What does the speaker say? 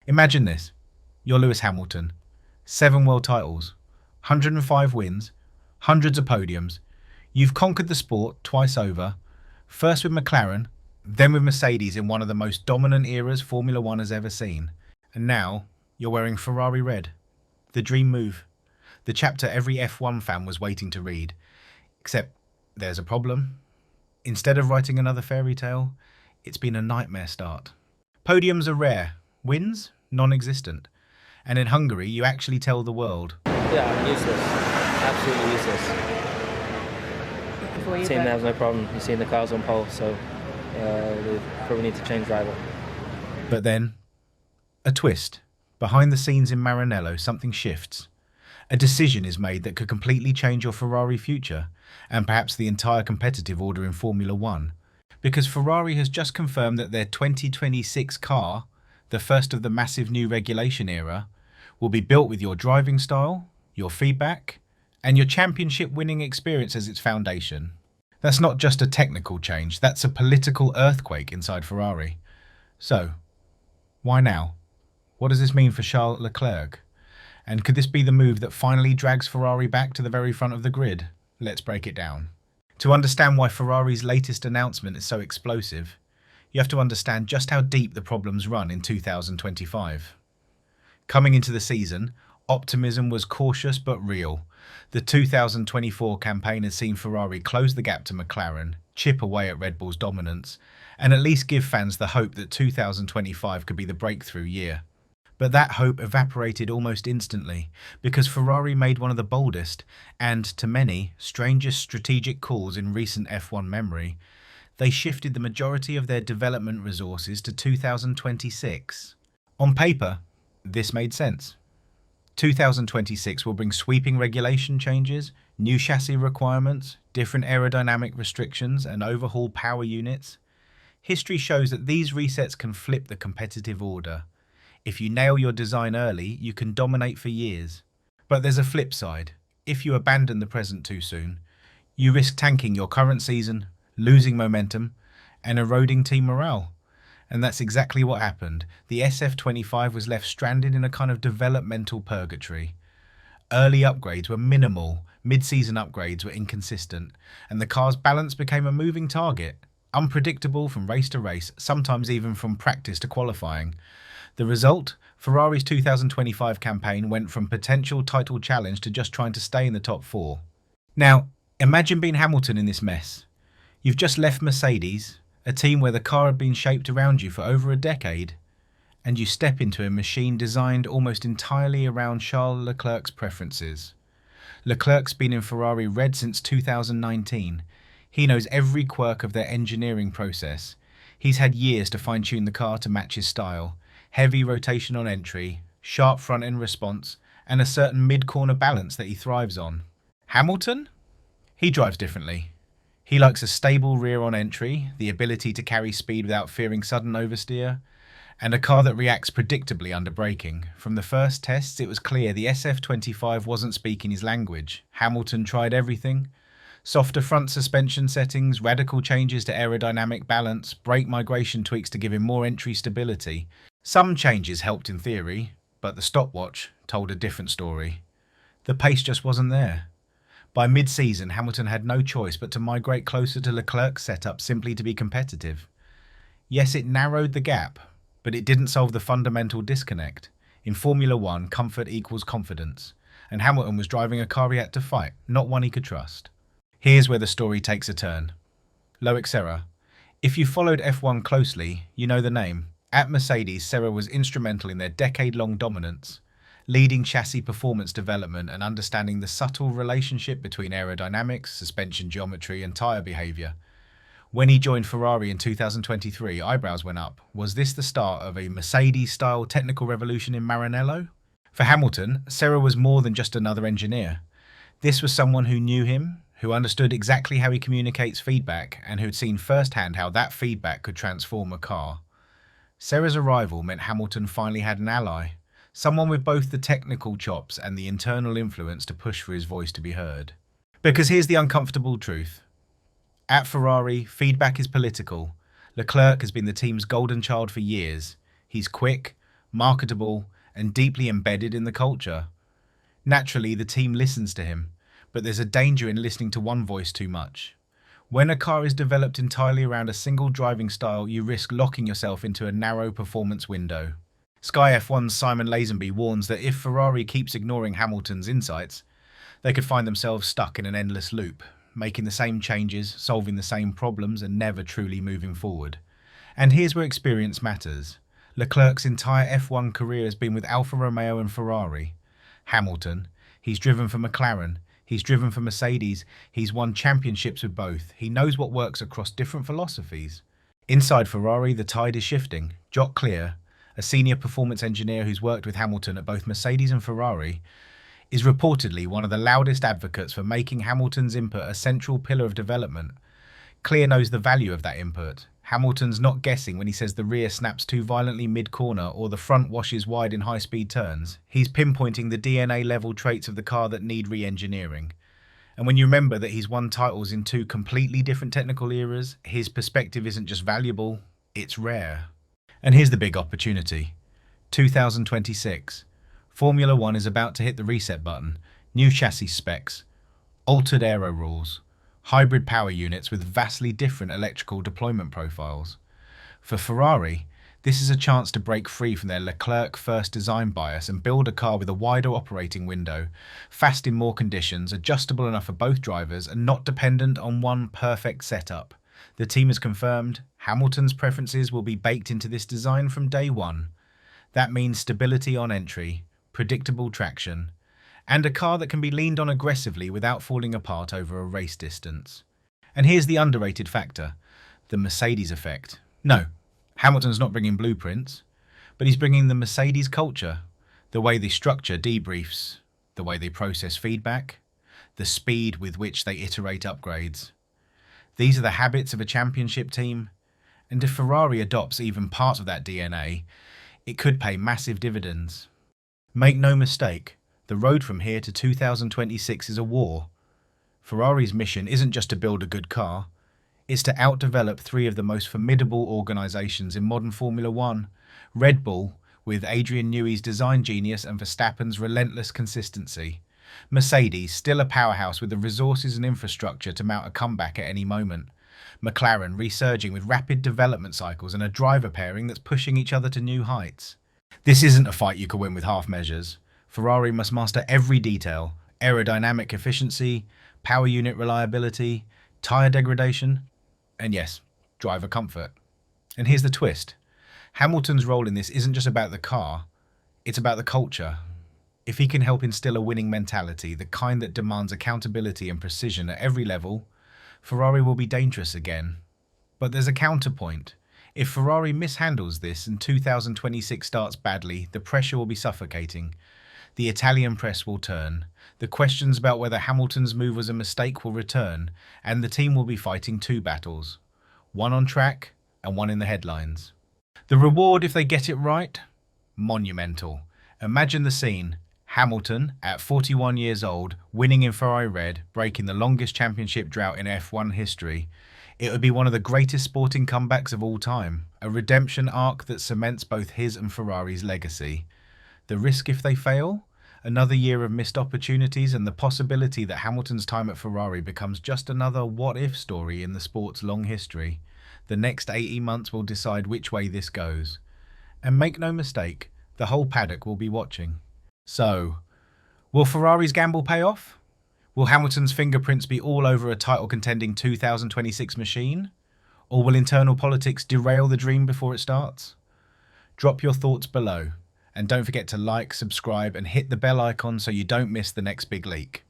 Imagine this. You're Lewis Hamilton. 7 world titles, 105 wins, hundreds of podiums. You've conquered the sport twice over, first with McLaren, then with Mercedes in one of the most dominant eras Formula One has ever seen. And now, you're wearing Ferrari red. The dream move. The chapter every F1 fan was waiting to read. Except, there's a problem. Instead of writing another fairy tale, it's been a nightmare start. Podiums are rare, wins non-existent. And in Hungary, you actually tell the world. Yeah, I'm useless. Absolutely useless. Team has no problem. You've seen the cars on pole, so we probably need to change driver. But then, a twist. Behind the scenes in Maranello, something shifts. A decision is made that could completely change your Ferrari future, and perhaps the entire competitive order in Formula One. Because Ferrari has just confirmed that their 2026 car, the first of the massive new regulation era, will be built with your driving style, your feedback, and your championship winning experience as its foundation. That's not just a technical change, that's a political earthquake inside Ferrari. So, why now? What does this mean for Charles Leclerc? And could this be the move that finally drags Ferrari back to the very front of the grid? Let's break it down. To understand why Ferrari's latest announcement is so explosive, you have to understand just how deep the problems run in 2025. Coming into the season, optimism was cautious but real. The 2024 campaign has seen Ferrari close the gap to McLaren, chip away at Red Bull's dominance, and at least give fans the hope that 2025 could be the breakthrough year. But that hope evaporated almost instantly, because Ferrari made one of the boldest, and to many, strangest strategic calls in recent F1 memory. They shifted the majority of their development resources to 2026. On paper, this made sense. 2026 will bring sweeping regulation changes, new chassis requirements, different aerodynamic restrictions, and overhauled power units. History shows that these resets can flip the competitive order. If you nail your design early, you can dominate for years. But there's a flip side. If you abandon the present too soon, you risk tanking your current season, losing momentum, and eroding team morale. And that's exactly what happened. The SF25 was left stranded in a kind of developmental purgatory. Early upgrades were minimal, mid-season upgrades were inconsistent, and the car's balance became a moving target, unpredictable from race to race, sometimes even from practice to qualifying. The result? Ferrari's 2025 campaign went from potential title challenge to just trying to stay in the top 4. Now, imagine being Hamilton in this mess. You've just left Mercedes, a team where the car had been shaped around you for over a decade, and you step into a machine designed almost entirely around Charles Leclerc's preferences. Leclerc's been in Ferrari red since 2019. He knows every quirk of their engineering process. He's had years to fine-tune the car to match his style. Heavy rotation on entry, sharp front-end response, and a certain mid-corner balance that he thrives on. Hamilton? He drives differently. He likes a stable rear on entry, the ability to carry speed without fearing sudden oversteer, and a car that reacts predictably under braking. From the first tests, it was clear the SF25 wasn't speaking his language. Hamilton tried everything. Softer front suspension settings, radical changes to aerodynamic balance, brake migration tweaks to give him more entry stability. Some changes helped in theory, but the stopwatch told a different story. The pace just wasn't there. By mid-season, Hamilton had no choice but to migrate closer to Leclerc's setup simply to be competitive. Yes, it narrowed the gap, but it didn't solve the fundamental disconnect. In Formula One, comfort equals confidence, and Hamilton was driving a car he had to fight, not one he could trust. Here's where the story takes a turn. Loïc Serra. If you followed F1 closely, you know the name. At Mercedes, Serra was instrumental in their decade-long dominance, leading chassis performance development and understanding the subtle relationship between aerodynamics, suspension geometry, and tyre behaviour. When he joined Ferrari in 2023, eyebrows went up. Was this the start of a Mercedes-style technical revolution in Maranello? For Hamilton, Serra was more than just another engineer. This was someone who knew him, who understood exactly how he communicates feedback, and who'd seen firsthand how that feedback could transform a car. Serra's arrival meant Hamilton finally had an ally, someone with both the technical chops and the internal influence to push for his voice to be heard. Because here's the uncomfortable truth. At Ferrari, feedback is political. Leclerc has been the team's golden child for years. He's quick, marketable, and deeply embedded in the culture. Naturally, the team listens to him, but there's a danger in listening to one voice too much. When a car is developed entirely around a single driving style, you risk locking yourself into a narrow performance window. Sky F1's Simon Lazenby warns that if Ferrari keeps ignoring Hamilton's insights, they could find themselves stuck in an endless loop, making the same changes, solving the same problems, and never truly moving forward. And here's where experience matters. Leclerc's entire F1 career has been with Alfa Romeo and Ferrari. Hamilton, he's driven for McLaren, he's driven for Mercedes, he's won championships with both. He knows what works across different philosophies. Inside Ferrari, the tide is shifting. Jock Clear, a senior performance engineer who's worked with Hamilton at both Mercedes and Ferrari, is reportedly one of the loudest advocates for making Hamilton's input a central pillar of development. Clear knows the value of that input. Hamilton's not guessing when he says the rear snaps too violently mid-corner or the front washes wide in high-speed turns. He's pinpointing the DNA-level traits of the car that need re-engineering. And when you remember that he's won titles in two completely different technical eras, his perspective isn't just valuable, it's rare. And here's the big opportunity. 2026. Formula One is about to hit the reset button. New chassis specs, altered aero rules, hybrid power units with vastly different electrical deployment profiles. For Ferrari, this is a chance to break free from their Leclerc-first design bias and build a car with a wider operating window, fast in more conditions, adjustable enough for both drivers, and not dependent on one perfect setup. The team has confirmed Hamilton's preferences will be baked into this design from day one. That means stability on entry, predictable traction, and a car that can be leaned on aggressively without falling apart over a race distance. And here's the underrated factor, the Mercedes effect. No, Hamilton's not bringing blueprints, but he's bringing the Mercedes culture, the way they structure debriefs, the way they process feedback, the speed with which they iterate upgrades. These are the habits of a championship team, and if Ferrari adopts even part of that DNA, it could pay massive dividends. Make no mistake, the road from here to 2026 is a war. Ferrari's mission isn't just to build a good car, it's to outdevelop three of the most formidable organisations in modern Formula One. Red Bull, with Adrian Newey's design genius and Verstappen's relentless consistency. Mercedes, still a powerhouse with the resources and infrastructure to mount a comeback at any moment. McLaren, resurging with rapid development cycles and a driver pairing that's pushing each other to new heights. This isn't a fight you can win with half measures. Ferrari must master every detail: aerodynamic efficiency, power unit reliability, tyre degradation, and yes, driver comfort. And here's the twist. Hamilton's role in this isn't just about the car, it's about the culture. If he can help instill a winning mentality, the kind that demands accountability and precision at every level, Ferrari will be dangerous again. But there's a counterpoint. If Ferrari mishandles this and 2026 starts badly, the pressure will be suffocating. The Italian press will turn. The questions about whether Hamilton's move was a mistake will return, and the team will be fighting two battles. One on track and one in the headlines. The reward, if they get it right? Monumental. Imagine the scene. Hamilton, at 41 years old, winning in Ferrari Red, breaking the longest championship drought in F1 history. It would be one of the greatest sporting comebacks of all time, a redemption arc that cements both his and Ferrari's legacy. The risk if they fail? Another year of missed opportunities and the possibility that Hamilton's time at Ferrari becomes just another what-if story in the sport's long history. The next 18 months will decide which way this goes. And make no mistake, the whole paddock will be watching. So, will Ferrari's gamble pay off? Will Hamilton's fingerprints be all over a title-contending 2026 machine? Or will internal politics derail the dream before it starts? Drop your thoughts below. And don't forget to like, subscribe, and hit the bell icon so you don't miss the next big leak.